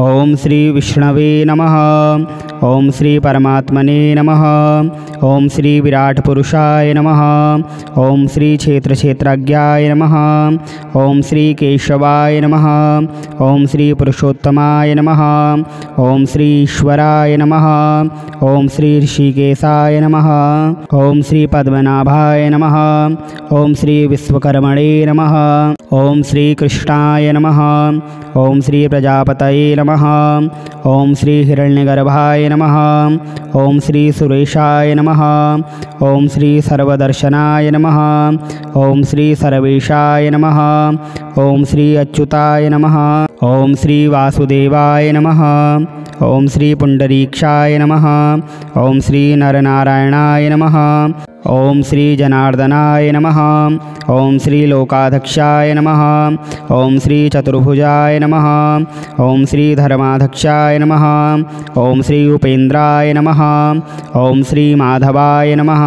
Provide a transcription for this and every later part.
ओम श्री विष्णवे नमः। ओम श्री परमात्मने नमः। ओम श्री विराट पुरुषाय नमः। ओम श्री क्षेत्र क्षेत्रज्ञाय नमः। ओम श्री केशवाय नमः। ओम श्री पुरुषोत्तमाय नमः। ओम श्री ईश्वराय नमः। ओम श्री ऋषिकेशाय नमः। ओम श्री पद्मनाभाय नमः। ओम श्री विश्वकर्मणे नमः। ओम श्री कृष्णाय नमः। ओम श्री प्रजापतये नमः। ओम श्री हिरण्यगर्भाय नमः। ओम श्री सुरेशाय नमः। ओम श्री सर्वदर्शनाय नमः। ओम श्री सर्वेशाय नमः। ओम श्री अच्युताय नमः। ओम श्री वासुदेवाय नमः। ओम श्री पुंडरीक्षाय नमः। ओम श्री नरनारायणाय नमः। ओम श्री जनार्दनाय नमः। ओम श्री लोकाध्यक्षाय नमः। ओम श्री चतुर्भुजाय नमः। ओम श्री धर्माध्यक्षाय नमः। ओम श्री उपेन्द्राय नमः। ओम श्री माधवाय नमः।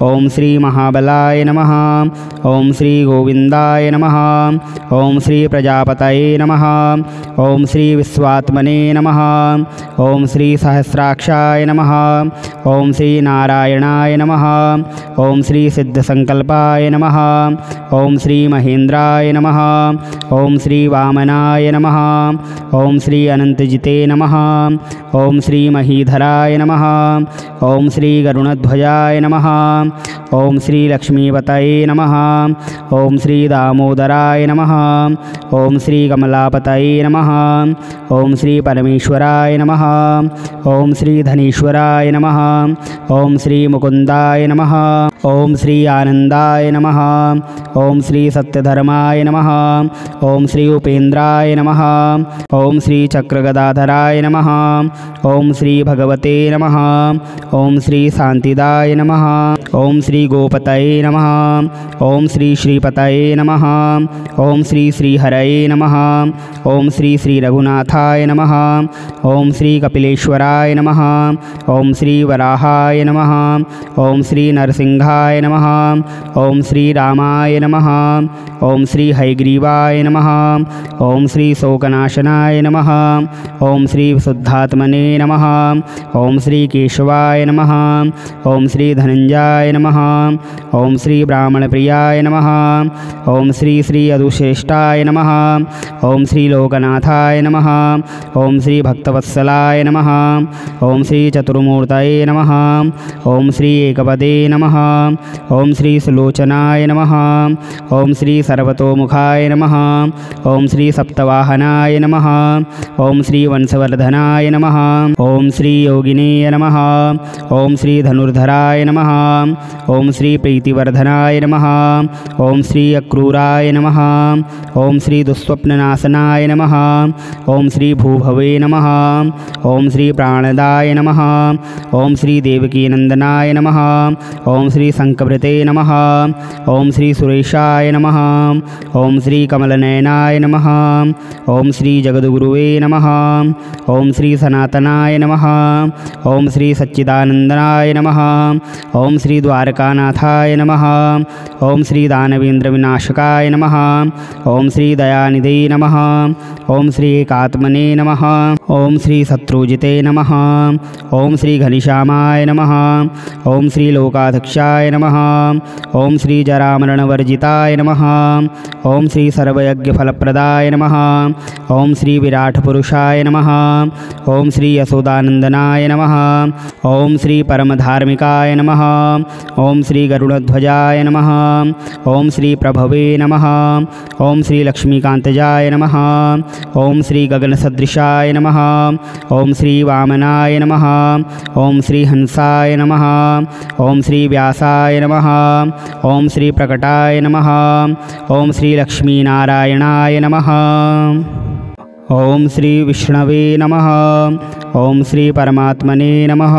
ओम श्री महाबलाय नमः। ओम श्री गोविंदाय नमः। ओम श्री प्रजापतये नमः। ओम श्री विश्वात्मने नमः। ओम श्री सहस्राक्षाय नमः। ओम श्री नारायणाय नमः। ओम श्री सिद्धसंकल्पाय नमः। ओम श्री महेन्द्राय नमः। ओम श्री वामनाय नमः। ओम श्री अनंतजिते नमः। ओम श्री महीधराय नमः। ओम श्री गरुणध्वजाय नमः। ओम श्री लक्ष्मीपतये नमः। ओम श्री दामोदराय नमः। ओम श्री कमलापतये नमः। ओम श्री परमेश्वराय नमः। ओम श्री धनेश्वराय नमः। ओम श्री मुकुंदाय नमः। ओम श्री आनंदाय नमः। ओम श्री सत्यधर्माय नमः। ओम श्री उपेन्द्राय नमः। ओम श्री चक्रगदाधराय नमः। ओम श्री भगवते नमः। ओम श्री शांतिदाय नमः। ओम श्री गोपतये नमः। ओम श्री श्रीपतये नमः। ओम श्री श्रीहरये नमः। ओम श्री श्री रघुनाथाय नमः। ओम श्री कपिलेश्वराय नमः। ओम श्री वराहाय नमः। ओम श्री नरसिंहाय नमः। ओम श्री रामाय नमः। ओम श्री हयग्रीवाय नमः। ओम श्री शोकनाशनाय नमः। ओम श्री विशुद्धात्मने नमः। ओम श्री केशवाय नमः। ओम श्री धनंजयाय नमः। ओम श्री ब्राह्मणप्रियाय नमः। ओम श्री श्री अदुश्रेष्ठाय नमः। ओम श्री लोकनाथाय नमः। ओम श्री भक्तवत्सलाय नमः। ओम श्री चतुर्मूर्तये नमः। ओम श्री एकपदे नमः। ओम श्री सुलोचनाय नमः। ओम श्री सर्वतोमुखाय नमः। ओम श्री सप्तवाहनाय नमः। ओम श्री वंशवर्धनाय नमः। ओम श्री योगिने नमः। ओम श्री धनुर्धराय नमः। ओम श्री प्रीतिवर्धनाय नमः। ओम श्री अक्रूराय नमः। ओम श्री दुःस्वप्ननाशनाय नमः। ओम श्री भूभवे नमः। ओम श्री प्राणदाय नमः। ओम श्री देवकीनंदनाय नमः। ओम श्री शंकभृते नमः। ओम श्री सुरेशाय नमः। ओम श्री कमलनयनाय नमः। ओम श्री जगद्गुरुवे नमः। ओम श्री सनातनाय नमः। ओम श्री सच्चिदानंदनाय नमः। ओम श्री द्वारकानाथाय नमः। ओम श्री दानवेंद्र विनाशकाय नमः। ओम श्री दयानिधे नमः। ओम श्री एकात्मने नमः। ओम श्री शत्रुजिते नमः। ओम श्री घनश्यामाय नमः। ओम श्री लोकाध्यक्षाय नमः। ओम श्री जरामरणवर्जिताय नमः। ओम श्री सर्वयज्ञफलप्रदाय नमः। ओम श्री विराट पुरुषाय नमः। ओम श्री यशोदानंदनाय नमः। ओम श्री परमधार्मिकाय नमः। ओम श्री गरुड़ध्वजाय नमः। ओम श्री प्रभवे नमः। ओम श्री लक्ष्मीकांतजाय नमः। ओम श्री गगनसदृशाय नमः। ओम श्री वामनाय नमः। ओम श्री हंसाय नमः। ओम श्री व्यासाय नमः। ओम श्री प्रकटाय नमः। ओम श्री लक्ष्मीनारायणाय नमः। ओम श्री विष्णवे नमः। ओम श्री परमात्मने नमः।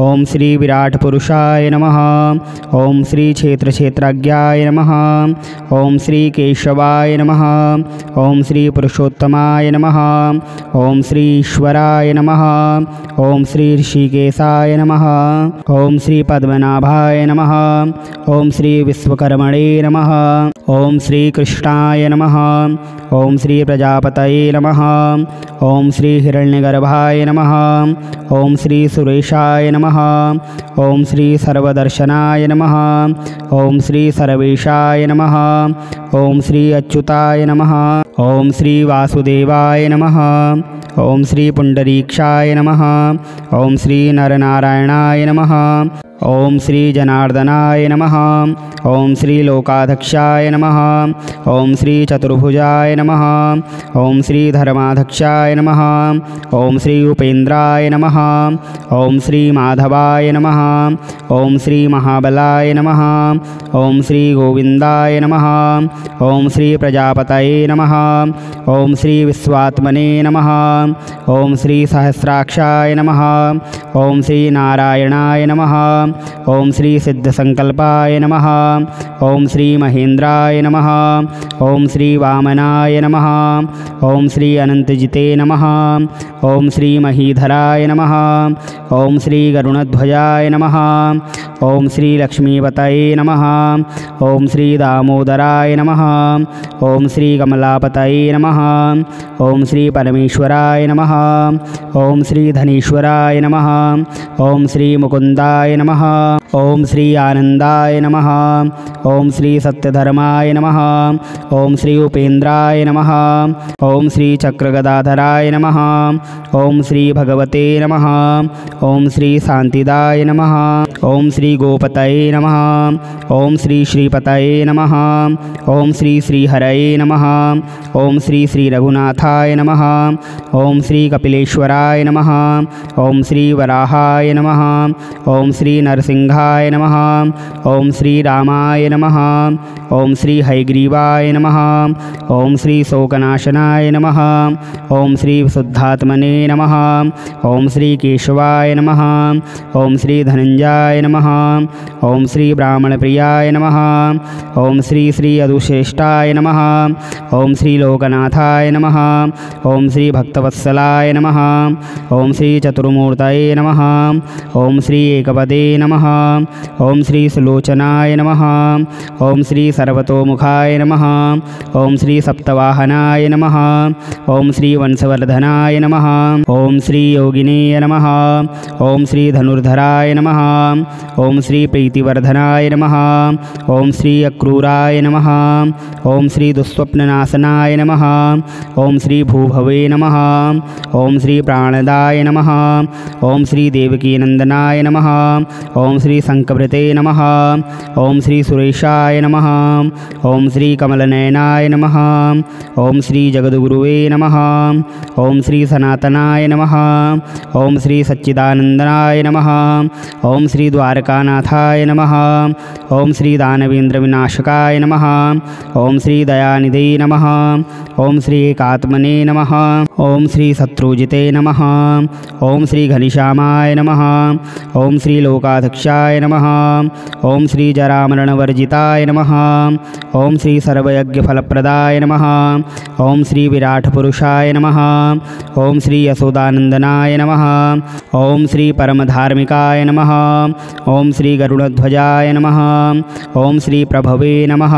ओम श्री विराट पुरुषाय नमः। ओम श्री क्षेत्र क्षेत्रज्ञाय नमः। ओम श्री केशवाय नमः। ओम श्री पुरुषोत्तमाय नमः। ओम श्री ईश्वराय नमः। ओम श्री ऋषिकेशाय नमः। ओम श्री पद्मनाभाय नमः। ओम श्री विश्वकर्मणे नमः। ओम श्री कृष्णाय नमः। ओम श्री प्रजापतये नमः। ओम श्री हिरण्यगर्भाय नमः। ओम श्री सुरेशाय नमः। ओम श्री सर्वदर्शनाय नमः। ओम श्री सर्वेशाय नमः। ओम श्री अच्युताय नमः। ओम श्री वासुदेवाय नमः। ओम श्री पुंडरीक्षाय नमः। ओम श्री नरनारायणाय नमः। ओम श्री जनार्दनाय नमः। ओम श्री लोकाध्यक्षाय नमः। ओम श्री चतुर्भुजाय नमः। ओम श्री धर्माध्यक्षाय नमः। ओम श्री उपेन्द्राय नमः। ओम श्री माधवाय नमः। ओम श्री महाबलाय नमः। ओम श्री गोविंदाय नमः। ओम श्री प्रजापतये नमः। ओम श्री विश्वात्मने नमः। ओम श्री सहस्राक्षाय नमः। ओम श्री नारायणाय नमः। ओम श्री सिद्धसंकल्पाय नमः। ओम श्री महेंद्राय नमः। ओम श्री वामनाय नमः। ओम श्री अनंतजिते नमः। ओम श्री महीधराय नमः। ओम श्री गरुणध्वजाय नमः। ओम श्री लक्ष्मीपतये नमः। ओम श्री दामोदराय नमः। ओम श्री कमलापतये नमः। ओम श्री परमेश्वराय नमः। ओम श्री धनीश्वराय नमः। ओम श्री मुकुंदाय नमः। ओम श्री आनंदाय नमः। ओम श्री सत्यधर्माय नमः। ओम श्री उपेन्द्राय नमः। ओम श्री चक्रगदाधराय नमः। ओम श्री भगवते नमः। ओम श्री शांतिदाय नमः। ओम श्री गोपतये नमः। ओम श्री श्रीपतये नमः। ओम श्री श्रीहरये नमः। ओम श्री श्री रघुनाथाय नमः। ओम श्री कपिलेश्वराय नमः। ओम श्री वराहाय नमः। ओम श्री नरसिंहाय नमः। ओम श्री रामाय नमः। ओम श्री हयग्रीवाय नमः। ओम श्री शोकनाशनाय नमः। ओम श्री विशुद्धात्मने नमः। ओम श्री केशवाय नमः। ओम श्री धनंजयाय नमः। ओम श्री ब्राह्मणप्रियाय नमः। ओम श्री श्री अदुश्रेष्ठाय नमः। ओम श्री लोकनाथाय नमः। ओम श्री भक्तवत्सलाय नमः। ओम श्री चतुर्मूर्तये नमः। ओम श्री एकपदे नमः। ओम श्री सुलोचनाय नमः। ओम श्री सर्वतोमुखाय नमः। ओम श्री सप्तवाहनाय नमः। ओम श्री वंशवर्धनाय नमः। ओम श्री योगिने नमः। ओम श्री धनुर्धराय नमः। ओम श्री प्रीतिवर्धनाय नमः। ओम श्री अक्रूराय नमः। ओम श्री दुःस्वप्ननाशनाय नमः। ओम श्री भूभवे नमः। ओम श्री प्राणदाय नमः। ओम श्री देवकीनंदनाय नमः। ओम श्री शंकभृते नमः। ओम श्री सुरेशाय नमः। ओम श्री कमलनयनाय नमः। ओम श्री जगद्गुरुवे नमः। ओम श्री सनातनाय नमः। ओम श्री सच्चिदानंदनाय नमः। ओम श्री द्वारकानाथाय नमः। ओम श्री दानवेंद्र विनाशकाय नमः। ओम श्री दयानिधे नमः। ओम श्री एकात्मने नमः। ओम श्री शत्रुजिते नमः। ओम श्री घनिश्यामाय नमः। ओम श्री लोकाध्यक्षाय नमः। ओम श्री जरामरणवर्जिताय नमः। ओम श्री सर्वयज्ञफलप्रदाय नमः। ओम श्री विराट पुरुषाय नमः। ओम श्री यशोदानंदनाय नमः। ओम श्री परमधार्मिकाय नमः। ओम श्री गरुड़ध्वजाय नमः। ओम श्री प्रभवे नमः।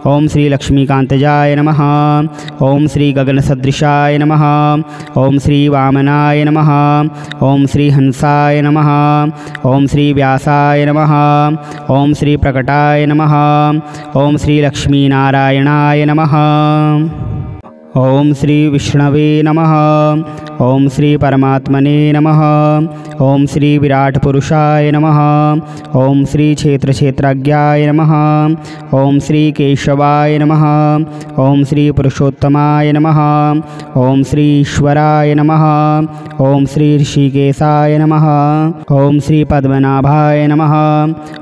ओम श्री लक्ष्मीकांतजाय नमः। ओम श्री गगनसदृशाय नमः। ओम श्री वामनाय नमः। ओम श्री हंसाय नमः। ओम श्री व्यासाय नमः। ओम श्री प्रकटाय नमः। ओम श्री लक्ष्मीनारायणाय नमः। ओम श्री विष्णवे नमः। ओम श्री परमात्मने नमः। ओम श्री विराट पुरुषाय नमः। ओम श्री क्षेत्र क्षेत्रज्ञाय नमः। ओम श्री केशवाय नमः। ओम श्री पुरुषोत्तमाय नमः। ओम श्री ईश्वराय नमः। ओम श्री ऋषिकेशाय नमः। ओम श्री पद्मनाभाय नमः।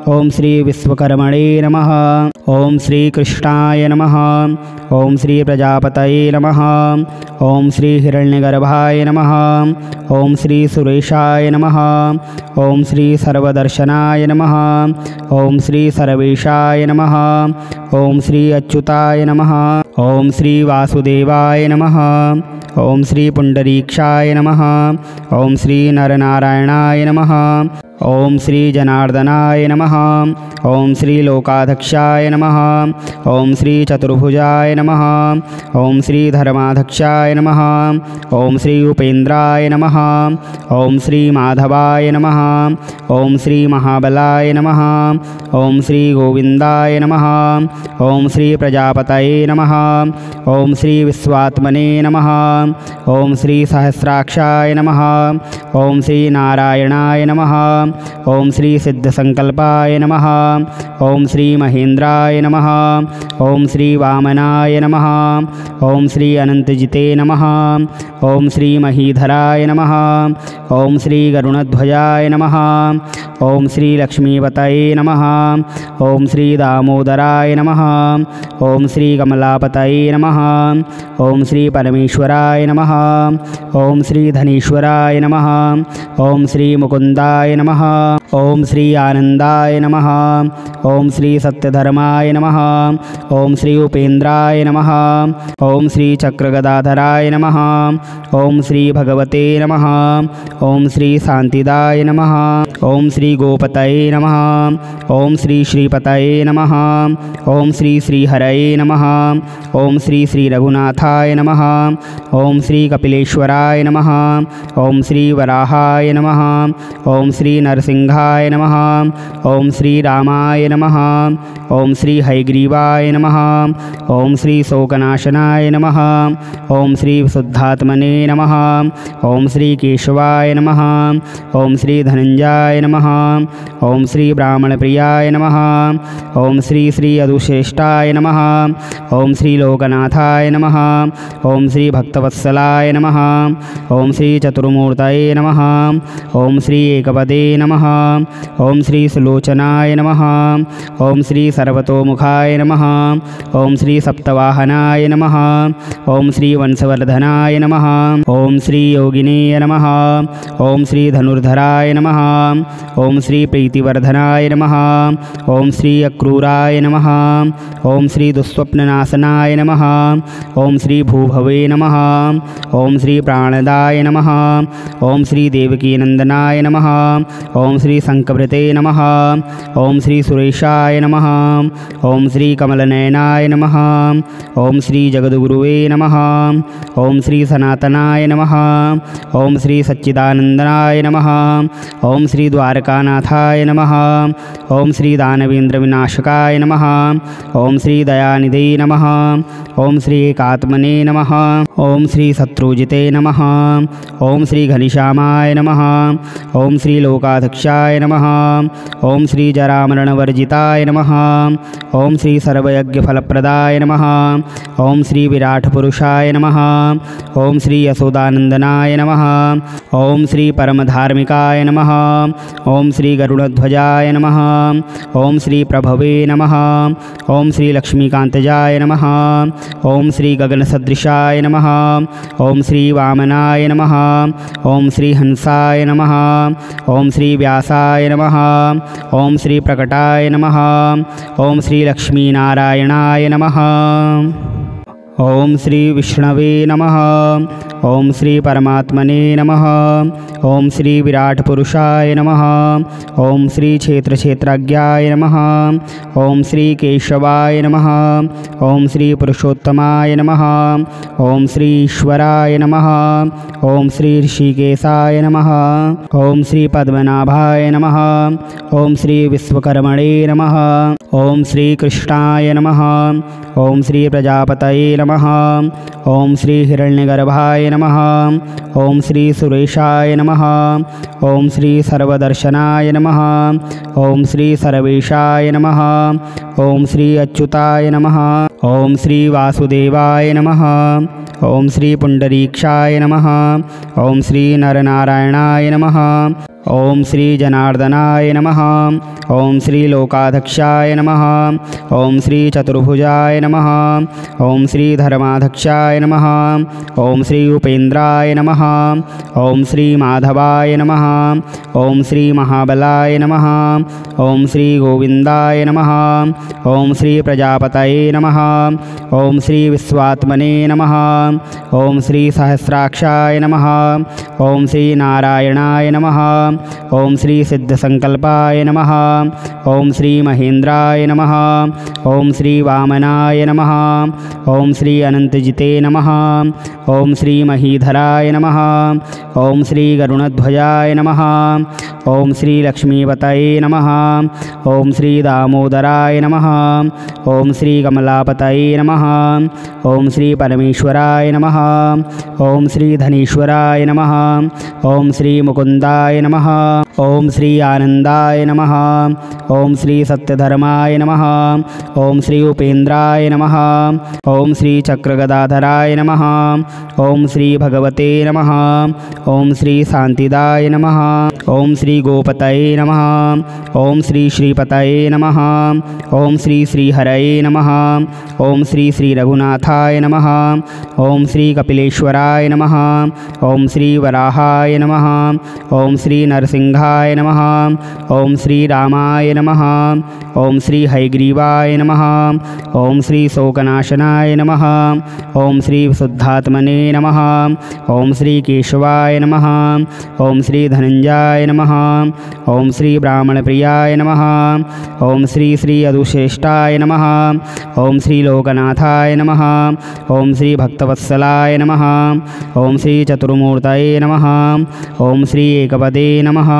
ओम श्री विश्वकर्मणे नमः। ओम श्री कृष्णाय नमः। ओम श्री प्रजापतये नमः। नमः। ओम श्री हिरण्यगर्भाय नमः। ओम श्री सुरेशाय नमः। ओम श्री सर्वदर्शनाय नमः। ओम श्री सर्वेशाय नमः। ओम श्री अच्युताय नमः। ओम श्री वासुदेवाय नमः। ओम श्री पुंडरीक्षाय नमः। ओम श्री नरनारायणाय नमः। ओम श्री जनार्दनाय नमः। ओम श्री लोकाध्यक्षाय नमः। ओम श्री चतुर्भुजाय नमः। ओम श्री धर्माध्यक्षाय नमः। ओम श्री उपेन्द्राय नमः। ओम श्री माधवाय नमः। ओम श्री महाबलाय नमः। ओम श्री गोविंदाय नमः। ओम श्री प्रजापतये नमः। ओम श्री विश्वात्मने नमः। ओम श्री सहस्राक्षाय नमः। ओम श्री नारायणाय नमः। ओम श्री सिद्धसंकल्पाय नमः। ओम श्री महेन्द्राय नमः। ओम श्री वामनाय नमः। ओम श्री अनंतजिते नमः। ओम श्री महीधराय नमः। ओम श्री गरुणध्वजाय नमः। ओम श्री लक्ष्मीपतये नमः। ओम श्री दामोदराय नमः। ओम श्री कमलापतये नमः। ओम श्री परमेश्वराय नमः। ओम श्री धनेश्वराय नमः। ओम श्री मुकुंदाय नमः। ओम श्री आनंदाय नमः। ओम श्री सत्यधर्माय नमः। ओम श्री उपेन्द्राय नमः। ओम श्री चक्रगदाधराय नमः। ओम श्री भगवते नमः। ओम श्री शांतिदाय नमः। ओम श्री गोपतये नमः। ओम श्री श्रीपतये नमः। ओम श्री श्रीहरये नमः। ओम श्री श्री रघुनाथाय नमः। ओम श्री कपिलेश्वराय नमः। ओम श्री वराहाय नमः। ओम श्री नरसिंहाय नमः। ओम श्री रामाय नमः। ओम श्री हयग्रीवाय नमः। ओम श्री शोकनाशनाय नमः। ओम श्री शुद्धात्मने नमः। ओम श्री केशवाय नमः। ओम श्री धनंजयाय नमः। ओम श्री ब्राह्मणप्रियाय नमः। ओम श्री श्री अदुश्रेष्ठाय नमः। ओम श्री लोकनाथाय नमः। ओम श्री भक्तवत्सलाय नमः। ओम श्री चतुर्मूर्तये नमः। ओम श्री एकपदे नमः। ओम श्री सुलोचनाय नमः। ओम श्री सर्वतोमुखाय नमः। ओम श्री सप्तवाहनाय नमः। ओम श्री वंशवर्धनाय नमः। ओम श्री योगिनेय नमः। ओम श्री धनुर्धराय नमः। ओम श्री प्रीतिवर्धनाय नमः। ओम श्री अक्रूराय नमः। ओम श्री दुःस्वप्ननाशनाय नमः। ओम श्री भूभवे नमः। ओम श्री प्राणदाय नमः। ओम श्री देवकीनंदनाय नमः। ओम श्री शंकभृते नमः। ओम श्री सुरेशाय नमः। ओम श्री कमलनयनाय नमः। ओम श्री जगद्गुरुवे नमः। ओम श्री सनातनाय नमः। ओम श्री सच्चिदानंदनाय नमः। ओम श्री द्वारकानाथाय नमः। ओम श्री दानवेंद्र विनाशकाय नमः। ओम श्री दयानिधे नमः। ओम श्री एकात्मने नमः। ओम श्री शत्रुजिते नमः। ओम श्री घनश्यामाय नमः। ओम श्री लोकाध्यक्षाय नमः। ओम श्री जरामरणवर्जिताय नमः। ओम श्री सर्वयज्ञफलप्रदाय नमः। ओम श्री विराट पुरुषाय नमः। ओम श्री यशोदानंदनाय नमः। ओम श्री परमधार्मिकाय नमः। ओम श्री गरुड़ध्वजाय नमः। ओम श्री प्रभवे नमः। ओम श्री लक्ष्मीकांतजाय नमः। ओम श्री गगनसदृशाय नमः। ओम श्री वामनाय नमः। ओम श्री हंसाय नमः। ओम श्री व्यासाय नमः। ओम श्री प्रकटाय नमः। ओम श्री लक्ष्मीनारायणाय नमः। ओम श्री विष्णवे नमः। ओम श्री परमात्मने नमः। ओम श्री विराट पुरुषाय नमः। ओम श्री क्षेत्रक्षेत्रज्ञाय नमः। ओम श्री केशवाय नमः। ओम श्री पुरुषोत्तमाय नमः। ओम श्री ईश्वराय नमः। ओम श्री ऋषिकेशाय नमः। ओम श्री पद्मनाभाय नमः। ओम श्री विश्वकर्मणे नमः। ओम श्री कृष्णाय नमः। ओम श्री प्रजापतये नमः। ओम श्री हिरण्यगर्भाय नमः। ओम श्री सुरेशाय नमः। ओम श्री सर्वदर्शनाय नमः। ओम श्री सर्वेशाय नमः। ओम श्री अच्युताय नमः। ओम श्री वासुदेवाय नमः। ओम श्री पुंडरीक्षाय नमः। ओम श्री नरनारायणाय नमः। ओम श्री जनार्दनाय नमः। ओम श्री लोकाध्यक्षाय नमः। ओम श्री चतुर्भुजाय नमः। ओम श्री धर्माध्यक्षाय नमः। ओम श्री उपेन्द्राय नमः। ओम श्री माधवाय नमः। ओम श्री महाबलाय नमः। ओम श्री गोविंदाय नमः। ओम श्री प्रजापतये नमः। ओम श्री विश्वात्मने नमः। ओम श्री सहस्राक्षाय नमः। ओम श्री नारायणाय नमः। ओम श्री सिद्धसंकल्पाय नमः। ओम श्री महेन्द्राय नमः। ओम श्री वामनाय नमः। ओम श्री अनंतजिते नमः। ओम श्री महीधराय नमः। ओम श्री गरुणध्वजाय नमः। ओम श्री लक्ष्मीपतये नमः। ओम श्री दामोदराय नमः। ओम श्री कमलापतये नमः। ओम श्री परमेश्वराय नमः। ओम श्री धनीश्वराय नमः। ओम श्री मुकुंदाय नमः। ओम श्री आनंदाय नमः। ओम श्री सत्यधर्माय नमः। ओम श्री उपेन्द्राय नमः। ओम श्री चक्रगदाधराय नमः। ओम श्री भगवते नमः। ओम श्री शांतिदाय नमः। ओम श्री गोपतये नमः। ओम श्री श्रीपतये नमः। ओम श्री श्रीहरये नमः। ओम श्री श्री रघुनाथाय नमः। ओम श्री कपिलेश्वराय नमः। ओम श्री वराहाय नमः। ओम श्री नरसिंहाय नमः। ओम श्री रामाय नमः। ओम श्री हयग्रीवाय नमः। ओम श्री शोकनाशनाय नमः। ओम श्री विशुद्धात्मने नमः। ओम श्री केशवाय नमः। ओम श्री धनंजयाय नमः। ओम श्री ब्राह्मणप्रियाय नमः। ओम श्री श्री अदुश्रेष्ठाय नमः। ओम श्री लोकनाथाय नमः। ओम श्री भक्तवत्सलाय नमः। ओम श्री चतुर्मूर्तये नमः। ओम श्री एकपदे नमः।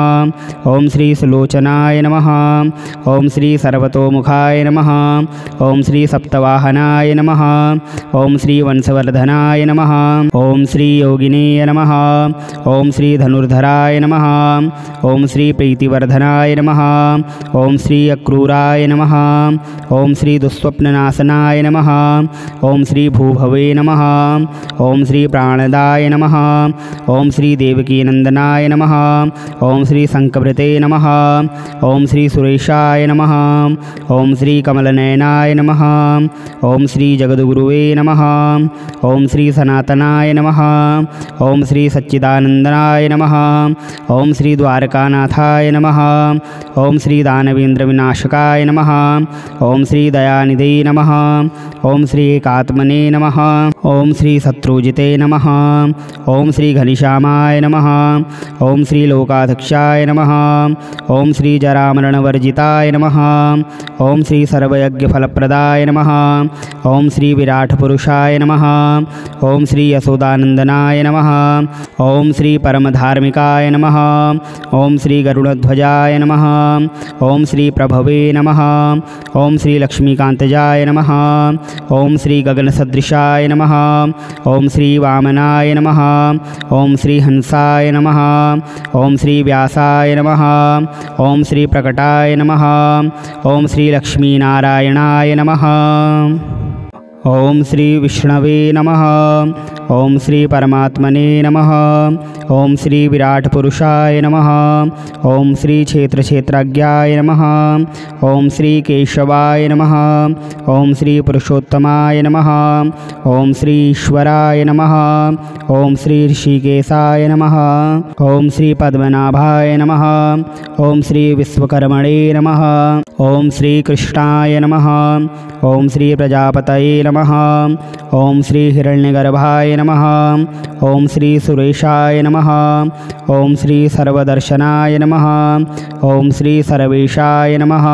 ओम श्री सुलोचनाय नमः। ओम श्री सर्वतोमुखाय नमः। ओम श्री सप्तवाहनाय नमः। ओम श्री वंशवर्धनाय नमः। ओम श्री योगिने नमः। ओम श्री धनुर्धराय नमः। ओम श्री प्रीतिवर्धनाय नमः। ओम श्री अक्रूराय नमः। ओम श्री दुःस्वप्ननाशनाय नमः। ओम श्री भूभवे नमः। ओम श्री प्राणदाय नमः। ओम श्री देवकीनंदनाय नमः। ओम श्री शंखभृते नमः। ओम श्री सुरेशाय नमः। ओम श्री कमलनयनाय नमः। ओम श्री जगद्गुरुवे नमः। ओम श्री सनातनाय नमः। ओम श्री सच्चिदानंदनाय नमः। ओम श्री द्वारकानाथाय नमः। ओम श्री दानवेंद्र विनाशकाय नमः। ओम श्री दयानिधे नमः। ओम श्री एकात्मने नमः। ओम श्री शत्रुजिते नमः। ओम श्री घनिश्यामाय नमः। ओम श्री लोकाध्यक्षाय नमः। ओम श्री जरामरणवर्जिताय नमः। ओम श्री सर्वयज्ञफलप्रदाय नमः। ओम श्री विराटपुरुषाय नमः। ओम श्री यशोदानंदनाय नमः। ओम श्री परमधार्मिकाय नमः। ओम श्री गरुड़ध्वजाय नमः। ओम श्री प्रभवे नमः। ओम श्री लक्ष्मीकांतजाय नमः। ओम श्री गगनसदृशाय नमः। ओम श्री वामनाय नमः। ओम श्री हंसाय नमः। ओम श्री व्यासाय नमः। ओम श्री प्रकटाय नमः। ओम श्री लक्ष्मीनारायणाय नमः। ओम श्री विष्णवे नमः। ओम श्री परमात्मने नमः। ओम श्री विराट पुरुषाय नमः। ओम श्री क्षेत्रक्षेत्रज्ञाय नमः। ओम श्री केशवाय नमः। ओम श्री पुरुषोत्तमाय नमः। ओम श्री ईश्वराय नमः। ओम श्री ऋषिकेशाय नमः। ओम श्री पद्मनाभाय नमः। ओम श्री विश्वकर्मणे नमः। ओम श्री कृष्णाय नमः। ओम श्री प्रजापतये नमः। ओम श्री हिरण्यगर्भाय नमः। ओम श्री सुरेशाय नमः। ओम श्री सर्वदर्शनाय नमः। ओम श्री सर्वेशाय नमः।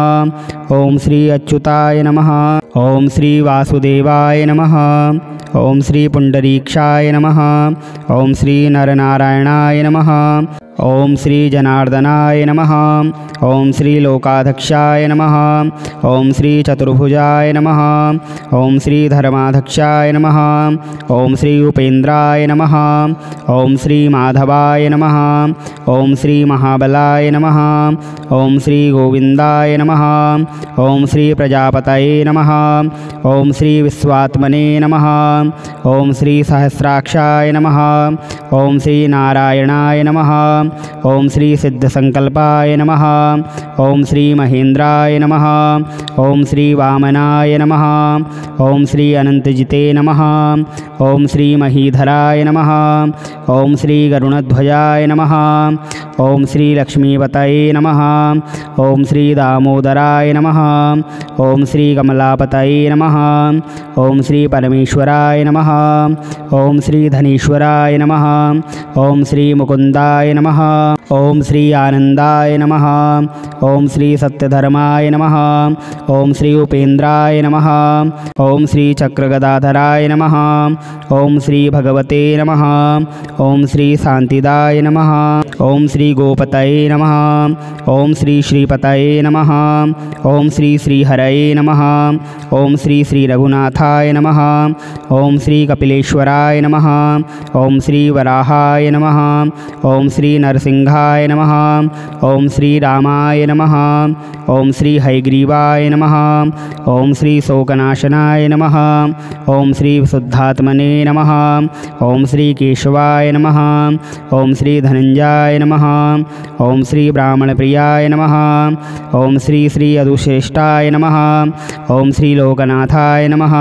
ओम श्री अच्युताय नमः। ओम श्री वासुदेवाय नमः। ओम श्री पुंडरीक्षाय नमः। ओम श्री नरनारायणाय नमः। ओम श्री जनार्दनाय नमः। ओम श्री लोकाध्यक्षाय नमः। ओम श्री चतुर्भुजाय नमः। ओम श्री धर्माध्यक्षाय नमः। ओम श्री उपेन्द्राय नमः। ओम श्री माधवाय नमः। ओम श्री महाबलाय नमः। ओम श्री गोविंदाय नमः। ओम श्री प्रजापतये नमः। ओम श्री विश्वात्मने नमः। ओम श्री सहस्राक्षाय नमः। ओम श्री नारायणाय नमः। ओम श्री सिद्धसंकल्पाय नमः। ओम श्री महेंद्राय नमः। ओम श्री वामनाय नमः। ओम श्री अनंतजिते नमः। ओम श्री महीधराय नमः। ओम श्री गरुणध्वजाय नमः। ओम श्री लक्ष्मीपतये नमः। ओम श्री दामोदराय नमः। ओम श्री कमलापतये नमः। ओम श्री परमेश्वराय नमः। ओम श्री धनीश्वराय नमः। ओम श्री मुकुंदाय नमः। ओम श्री आनंदाय नमः। ओम श्री सत्यधर्माय नमः। ओम श्री उपेंद्राय नमः। ओम श्री चक्रगदाधराय नमः। ओम श्री भगवते नमः। ओम श्री शांतिदाय नमः। ओम श्री गोपतये नमः। ओम श्री श्रीपतये नमः। ओम श्री श्रीहरये नमः। ओम श्री श्री रघुनाथाय नमः। ओम श्री कपिलेश्वराय नमः। ओम श्री वराहाय नमः। ओम श्री नरसिंहाय नमः। ओम श्री रामाय नमः। ओम श्री हयग्रीवाय नमः। ओम श्री शोकनाशनाय नमः। ओम श्री शुद्धात्मने नमः। ओम श्री केशवाय नमः। ओम श्री धनंजयाय नमः। ओम श्री ब्राह्मणप्रियाय नमः। ओम श्री श्री यदुश्रेष्ठाय नमः। ओम श्री लोकनाथाय नमः।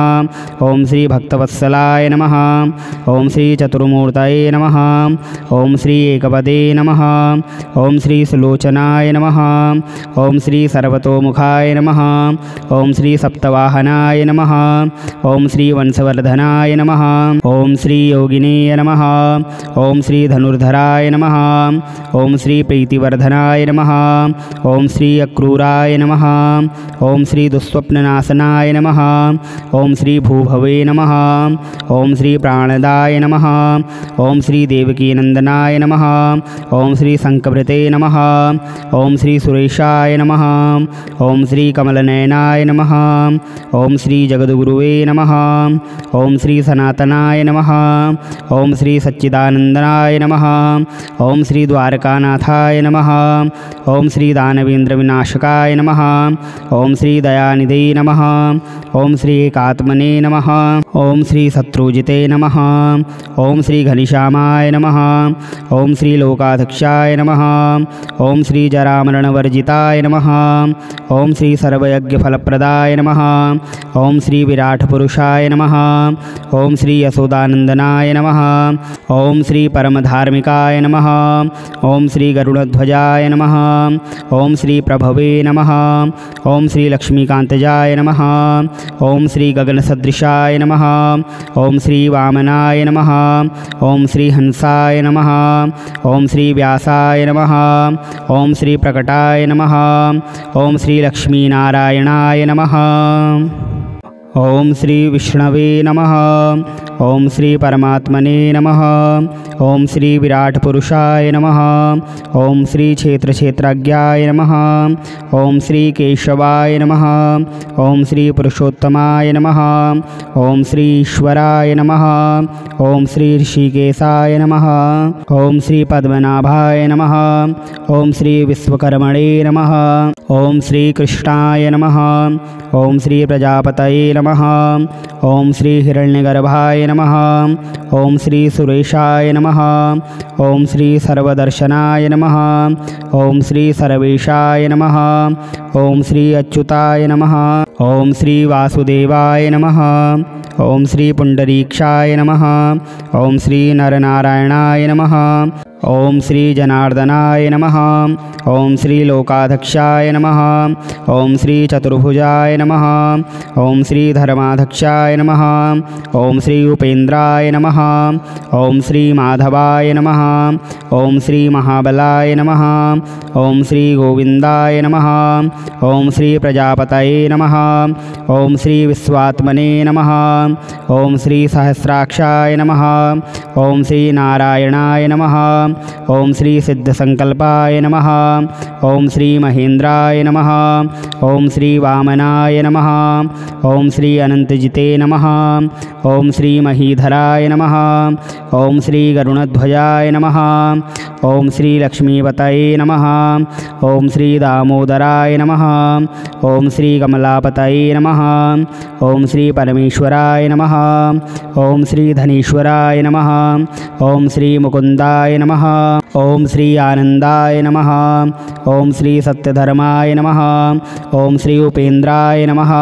ओम श्री भक्तवत्सलाय नमः। ओम श्री चतुर्मूर्तये नमः। ओम श्री एकपदे नमः। ओम श्री सुलोचनाय नमः। ओम श्री सर्वतोमुखाय नमः। ओम श्री सप्तवाहनाय नमः। ओम श्री वंशवर्धनाय नमः। ओम श्री योगिनेय नमः। ओम श्री धनुर्धराय नमः। ओम श्री प्रीतिवर्धनाय नमः। ओम श्री अक्रूराय नमः। ओम श्री दुःस्वप्ननाशनाय नमः। ओम श्री भूभवे नमः। ओम श्री प्राणदाय नमः। ओम श्री देवकीनंदनाय नमः। ओम श्री शंकभृते नमः। ओम श्री सुरेशाय नमः। ओम श्री कमलनयनाय नमः। ओम श्री जगद्गुरुवे नमः। ओम श्री सनातनाय नमः। ओम श्री सच्चिदानंदनाय नमः। ओम श्री द्वारकानाथाय नमः। ओम श्री दानवेंद्र विनाशकाय नमः। ओम श्री दयानिधे नमः। ओम श्री एकात्मने नमः। ओम श्री शत्रुजिते नमः। ओम श्री घनश्यामाय नमः। ओम श्री लोकाध्यक्षाय नमः। ओम श्री जरामरणवर्जिताय नमः। ओम श्री सर्वयज्ञफलप्रदाय नमः। ओम श्री विराट पुरुषाय नमः। ओम श्री यशोदानंदनाय नमः। ओम श्री परमधार्मिकाय नमः। ओम श्री गरुड़ध्वजाय नमः। ओम श्री प्रभवे नमः। ओम श्री लक्ष्मीकांतजाय नमः। ओम श्री गगनसदृशाय नमः। ओम श्री वामनाय नमः। ओम श्री हंसाय नमः। ओम श्री व्यासाय नमः। ओम श्री प्रकटाय नमः। ओम श्री लक्ष्मीनारायणाय नमः। ओम श्री विष्णवे नमः। ओम श्री परमात्मने नमः। ओम श्री विराट पुरुषाय नमः। ओम श्री क्षेत्रक्षेत्रज्ञाय नमः। ओम श्री केशवाय नमः। ओम श्री पुरुषोत्तमाय नमः। ओम श्री ईश्वराय नमः। ओम श्री ऋषिकेशाय नमः। ओम श्री पद्मनाभाय नमः। ओम श्री विश्वकर्मणे नमः। ओम श्री कृष्णाय नमः। ओम श्री प्रजापतये नमः। ओम श्री हिरण्यगर्भाय नमः। ओम श्री सुरेशाय नमः। ओम श्री सर्वदर्शनाय नमः। ओम श्री सर्वेशाय नमः। ओम श्री अच्युताय नमः। ओम श्री वासुदेवाय नमः। ओम श्री पुंडरीक्षाय नमः। ओम श्री नरनारायणाय नमः। ओम श्री जनार्दनाय नमः। ओम श्री लोकाध्यक्षाय नमः। ओम श्री चतुर्भुजाय नमः। ओम श्री धर्माध्यक्षाय नमः। ओम श्री उपेंद्राय नमः। ओम श्री माधवाय नमः। ओम श्री महाबलाय नमः। ओम श्री गोविंदाय नमः। ओम श्री प्रजापतये नमः। ओम श्री विश्वात्मने नमः। ओम श्री सहस्राक्षाय नमः। ओम श्री नारायणाय नमः। ओम श्री सिद्धसंकल्पाय नमः। ओम श्री महेंद्राय नमः। ओम श्री वामनाय नमः। ओम श्री अनंतजिते नमः। ओम श्री महीधराय नमः। ओम श्री गरुणध्वजाय नमः। ओम श्री लक्ष्मीपतये नमः। ओम श्री दामोदराय नमः। ओम श्री कमलापतये नमः। ओम श्री परमेश्वराय नमः। ओम श्री धनीश्वराय नमः। ओम श्री मुकुंदाय नमः। ओम श्री आनंदाय नमः। ओम श्री सत्यधर्माय नमः। ओम श्री उपेन्द्राय नमः।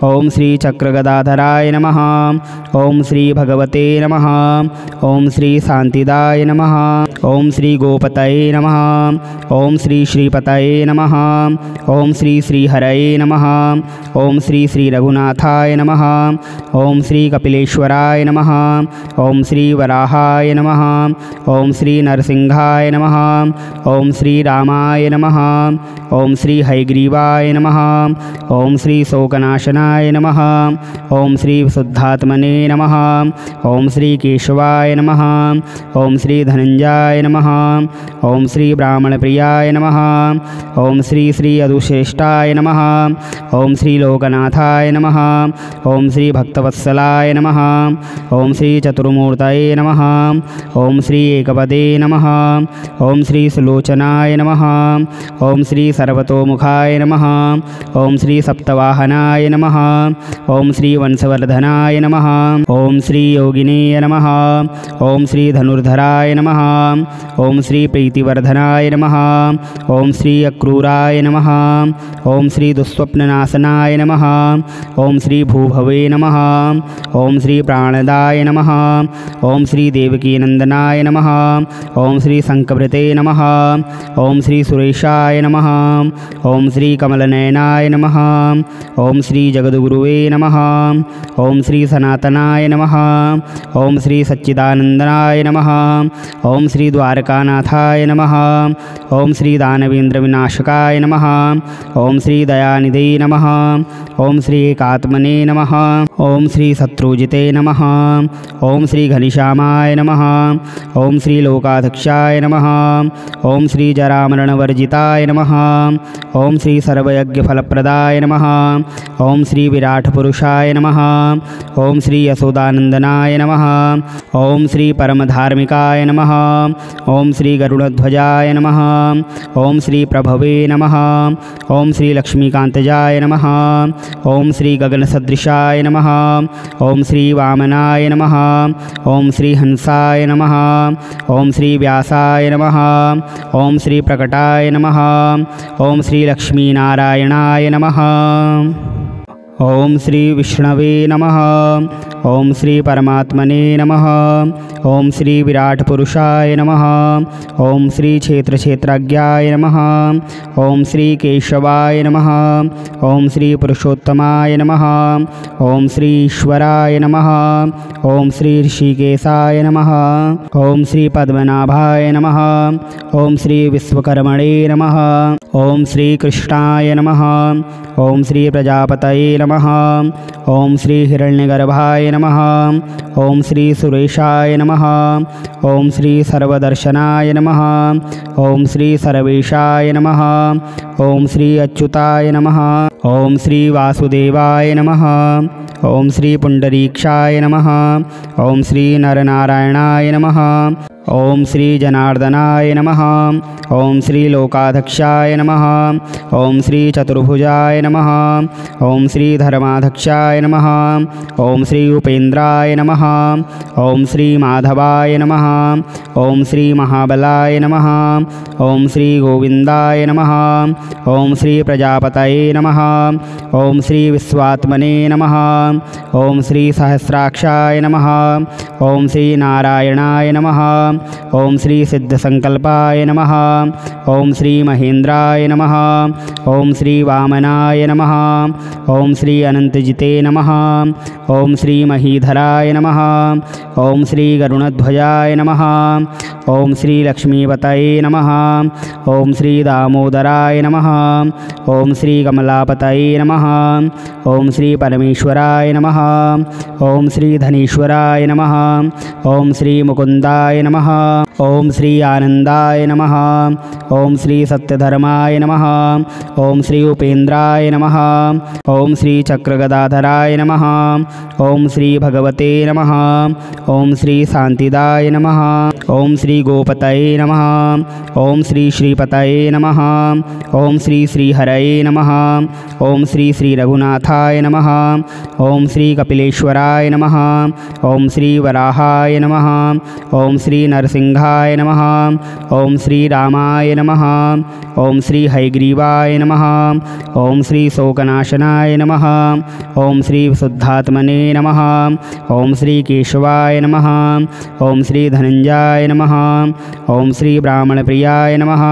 ओम श्री चक्रगदाधराय नमः। ओम श्री भगवते नमः। ओम श्री शांतिदाय नमः। ओम श्री गोपतये नमः। ओम श्री श्रीपतये नमः। ओम श्री श्रीहरये नमः। ओम श्री श्री रघुनाथाय नमः। ओम श्री कपिलेश्वराय नमः। ओम श्री वराहाय नमः। ओम श्री नरसिंहाय नमः। ओम श्री रामाय नमः। ओम श्री हयग्रीवाय नमः। ओम श्री शोकनाशनाय नमः। ओम श्री शुद्धात्मने नमः। ओम श्री केशवाय नमः। ओम श्री धनंजयाय नमः। ओम श्री ब्राह्मणप्रियाय नमः। ओम श्री श्री अदुश्रेष्ठाय नमः। ओम श्री लोकनाथाय नमः। ओम श्री भक्तवत्सलाय नमः। ओम श्री चतुर्मूर्तये नमः। ओम श्री एकपदे नमः। ओम श्री सुलोचनाय नमः। ओम श्री सर्वतोमुखाय नमः। ओम श्री सप्तवाहनाय नमः। ओम श्री वंशवर्धनाय नमः। ओम श्री योगिने नमः। ओम श्री धनुर्धराय नमः। ओम श्री प्रीतिवर्धनाय नमः। ओम श्री अक्रूराय नमः। ओम श्री दुःस्वप्ननाशनाय नमः। ओम श्री भूभवे नमः। ओम श्री प्राणदाय नमः। ओम श्री देवकीनंदनाय नमः। ओम श्री शंखभृते नमः। ओम श्री सुरेशाय नमः। ओम श्री कमलनयनाय नमः। ओम श्री जगद्गुरुवे नमः। ओम श्री सनातनाय नमः। ओम श्री सच्चिदानंदनाय नमः। ओम श्री द्वारकानाथाय नमः। ओम श्री दानवेंद्र विनाशकाय नमः। ओम श्री दयानिधे नमः। ओम श्री एकात्मने नमः। ओम श्री शत्रुजिते नमः। ओम श्री घनिश्यामाय नमः। ओम श्री लोकाध्यक्षाय नमः। ओम श्री जरामरणवर्जिताय नमः। ओम श्री सर्वयज्ञफलप्रदाय नमः। ओम श्री विराट पुरुषाय नमः। ओम श्री यशोदानंदनाय नमः। ओम श्री परमधार्मिकाय नमः। ओम श्री गरुड़ध्वजाय नमः। ओम श्री प्रभवे नमः। ओम श्री लक्ष्मीकांतजाय नमः। ओम श्री गगनसदृशाय नमः। ओम श्री वामनाय नमः। ओम श्री हंसाय नमः। ओम श्री व्यासाय नमः। ओम श्री प्रकटाय नमः। ओम श्री लक्ष्मीनारायणाय नमः। ओम श्री विष्णवे नमः। ओम श्री परमात्मने नमः। ओम श्री विराट पुरुषाय नमः। ओम श्री क्षेत्रक्षेत्रज्ञाय नमः। ओम श्री केशवाय नमः। ओम श्री पुरुषोत्तमाय नमः। ओम श्री ईश्वराय नमः। ओम श्री ऋषिकेशाय नमः। ओम श्री पद्मनाभाय नमः। ओम श्री विश्वकर्मणे नमः। ओम श्री कृष्णाय नमः। ओम श्री प्रजापतये नमः। ओम श्री हिरण्यगर्भाय नमः। ओम श्री सुरेशाय नमः। ओम श्री सर्वदर्शनाय नमः। ओम श्री सर्वेशाय नमः। ओम श्री अच्युताय नमः। ओम श्री वासुदेवाय नमः। ओम श्री पुंडरीक्षाय नमः। ओम श्री नरनारायणाय नमः। ओम श्री जनार्दनाय नमः। ओम श्री लोकाध्यक्षाय नमः। ओम श्री चतुर्भुजाय नमः। ओम श्री धर्माध्यक्षाय नमः। ओम श्री उपेन्द्राय नमः। ओम श्री माधवाय नमः। ओम श्री महाबलाय नमः। ओम श्री गोविंदाय नमः। ओम श्री प्रजापतये नमः। ओम श्री विश्वात्मने नमः। ओम श्री सहस्राक्षाय नमः। ओम श्री नारायणाय नमः। ओम श्री सिद्धसंकल्पाय नमः। ओम श्री महेंद्राय नमः। ओम श्री वामनाय नमः। ओम श्री अनंतजिते नमः। ओम श्री महीधराय नमः। ओम श्री गरुणध्वजाय नमः। ओम श्री लक्ष्मीपतये नमः। ओम श्री दामोदराय नमः। ओम श्री कमलापतये नमः। ओम श्री परमेश्वराय धनेश्वराय नमः। ओम श्री धनेश्वराय नमः। ओम श्री मुकुंदाय नमः। ओम श्री आनंदाय नमः। ओम श्री सत्यधर्माय नमः। ओम श्री उपेन्द्राय नमः। ओम श्री चक्रगदाधराय नमः। ओम श्री भगवते नमः। ओम श्री शांतिदाय नमः। ओम श्री गोपतये नमः। ओम श्री श्रीपतये नमः। ओम श्री श्रीहरये नमः। ओम श्री श्री रघुनाथाय नमः। ओम श्री कपिलेश्वराय नमः। ओम श्री वराहाय नमः। ओम श्री नरसिंहाय नमः। ओम श्री रामाय नमः। ओम श्री हयग्रीवाय नमः। ओम श्री शोकनाशनाय नमः। ओम श्री शुद्धात्मने नमः। ओम श्री केशवाय नमः। ओम श्री धनंजयाय नमः। ओम श्री ब्राह्मणप्रियाय नमः।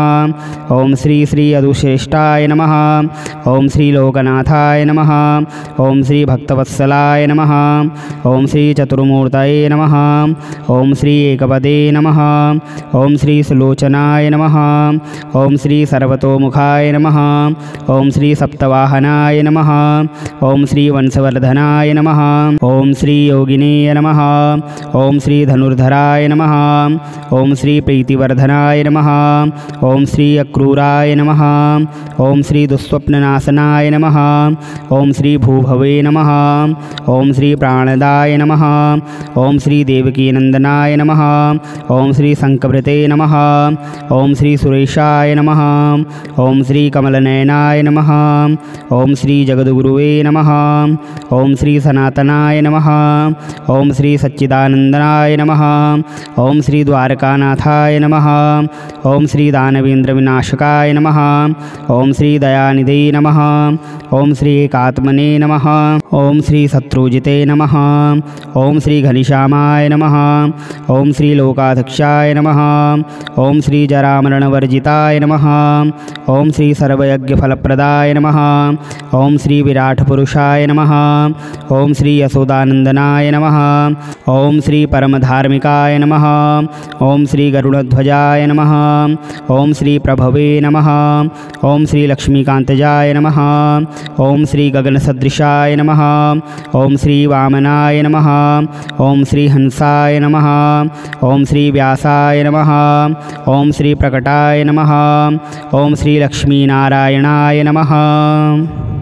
ओम श्री श्री अदुश्रेष्ठाय नमः। ओम श्री लोकनाथाय नमः। ओम श्री भक्तवत्सलाय नमः। ओम श्री चतुर्मूर्तये नमः। ओम श्री एकपदे नमः। ओम श्री सुलोचनाय नमः। ओम श्री सर्वतोमुखाय नमः। ओम श्री सप्तवाहनाय नमः। ओम श्री वंशवर्धनाय नमः। ओम श्री योगिनेय नमः। ओम श्री धनुर्धराय नमः। ओम श्री प्रीतिवर्धनाय नमः। ओम श्री अक्रूराय नमः। ओम श्री दुःस्वप्ननाशनाय नमः। ओम श्री भूभवे नमः। ओम श्री प्राणदाय नमः। ओम श्री देवकीनंदनाय नमः। ओम श्री शंकभृते नमः। ओम श्री सुरेशाय नमः। ओम श्री कमलनयनाय नमः। ओम श्री जगद्गुरुवे नमः। ओम श्री सनातनाय नमः। ओम श्री सच्चिदानंदनाय नमः। ओम श्री द्वारकानाथाय नमः। ओम श्री दानवेंद्र विनाशकाय नमः। ओम श्री दयानिधे नमः। ओम श्री एकात्मने नमः। ओम श्री शत्रुजिते नमः। ओम श्री घनश्यामाय नमः। ओम श्री लोकाध्यक्षाय नमः। ओम श्री जरामरणवर्जिताय नमः। ओम श्री सर्वयज्ञफलप्रदाय नमः। ओम श्री विराट पुरुषाय नमः। ओम श्री यशोदानंदनाय नमः। ओम श्री परमधार्मिकाय नमः। ओम श्री गरुड़ध्वजाय नमः। ओम श्री प्रभवे नमः। ओम श्री लक्ष्मीकांतजाय नमः। ओम श्री गगनसदृशाय नमः। ओम श्री वामनाय नमः। ओम श्री हंसाय नमः। ओम श्री व्यासाय नमः। ओम श्री प्रकटाय नमः। ओम श्री लक्ष्मीनारायणाय नमः।